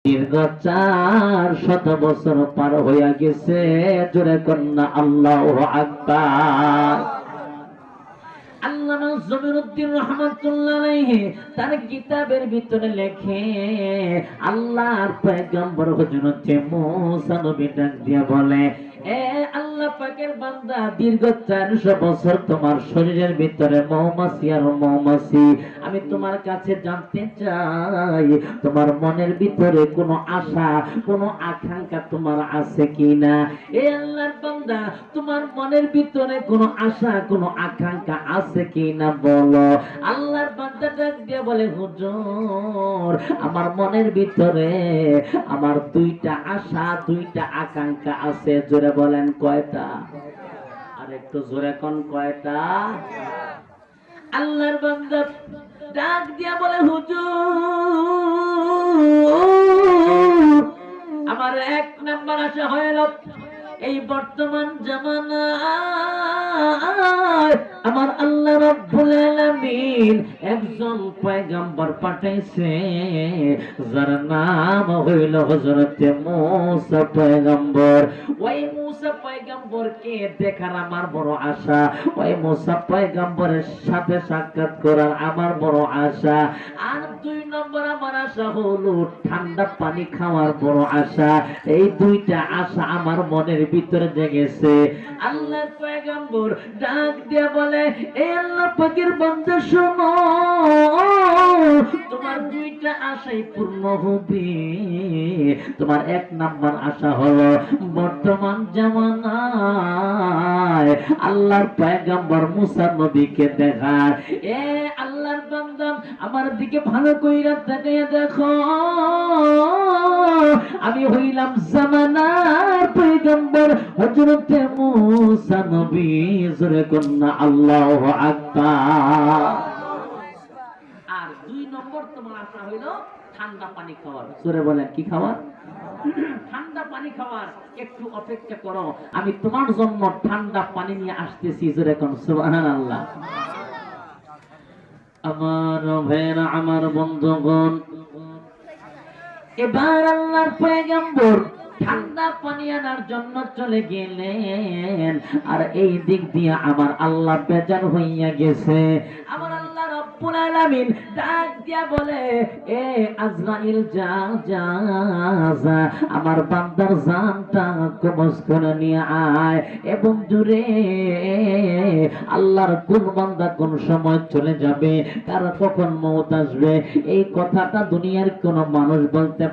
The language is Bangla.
দীর্ঘ 400 বছর পার হইয়া গেছে। জোরে কন্যা আল্লাহু আকবার। আল্লামা জমিরুদ্দিন রাহমাতুল্লাহ আলাইহি তার কিতাবের ভিতরে লেখে, আল্লাহর পয়গম্বর হযরত মুসা নবী ডাক দিয়া বলে, এ আল্লাহ পাকের বান্দা, দীর্ঘ 400 বছর তোমার শরীরের ভিতরে মৌমাছি আর মৌমাছি। আমি তোমার কাছে জানতে চাই, তোমার মনের ভিতরে কোনো আশা, কোনো আকাঙ্ক্ষা তোমার আছে কিনা? এ আল্লাহর বান্দা, তোমার মনের ভিতরে কোনো আশা, কোনো আকাঙ্ক্ষা আছে কিনা বলো। আল্লাহর বান্দা ডাক দিয়ে বলে, হুজুর, আমার মনের ভিতরে আমার 2টা আশা, 2টা আকাঙ্ক্ষা আছে। জোরে বলেন কয়টা? আর একটু জোরে কোন কয়টা? আল্লাহর বান্দা ডাক দিয়া বলে, হুজুর, আমার 1 নাম্বার আশা হইল, এই বর্তমান জামানায় আমার আল্লাহ রাব্বুল আলামিন একজন পয়গম্বর পাঠাইছে, যার নাম হইল হযরত মুসা পয়গম্বর। ওই মুসা পয়গম্বরকে দেখার আমার বড় আশা, ওই মুসা পয়গম্বরের সাথে সাক্ষাৎ করার আমার বড় আশা। আর 2 নম্বর আমার আশা হলো ঠান্ডা পানি খাওয়ার বড় আশা। এই 2টা আশা আমার মনের ভিতরে জেগেছে। আল্লাহর পয়গম্বর ডাক দিয়া বলে, এ আল্লাহ পাকের বান্দা শোনো, তোমার 2টা আশাই পূর্ণ হবে। তোমার 1 নাম্বার আশা হলো বর্তমান জামানায় আল্লাহর পয়গম্বর মুসা নবীকে দেখার। এ আল্লাহর বান্দা, আমার দিকে ভালো কইরা তাকাইয়া দেখো, আমি হইলাম জামানার পয়গম্বর হযরত মুসা নবী। জোরে কন্যা আল্লাহু আকবার। আর 2 নম্বর তোমার আশা হইল ঠান্ডা পানি খাওয়ার। জোরে বলেন কি খাওয়ার? ঠান্ডা পানি খাওয়ার। একটু অপেক্ষা করো, আমি তোমার জন্য ঠান্ডা পানি নিয়ে আসতেছি। জোরে কোন সুবহানাল্লাহ। আমার ভাইরা, আমার বন্ধুগণ, এবার আল্লাহর পয়গম্বর ঠান্ডা পানি আনার জন্য চলে গেলেন। আর এই দিক দিয়ে আমার আল্লাহ বেজার হইয়া গেছে। আমার আল্লাহ রব্বুল আলামিন ডাক দিয়া বলে, এ আজরাইল, যা যা যা, আমার বান্দার জানটা কবজ করে নিয়ে আয়। এবং জুড়ে আল্লাহর কোন বান্দা কোন সময় চলে যাবে, কার কখন মওত আসবে, এই কথাটা দুনিয়ার কোন মানুষ বলতে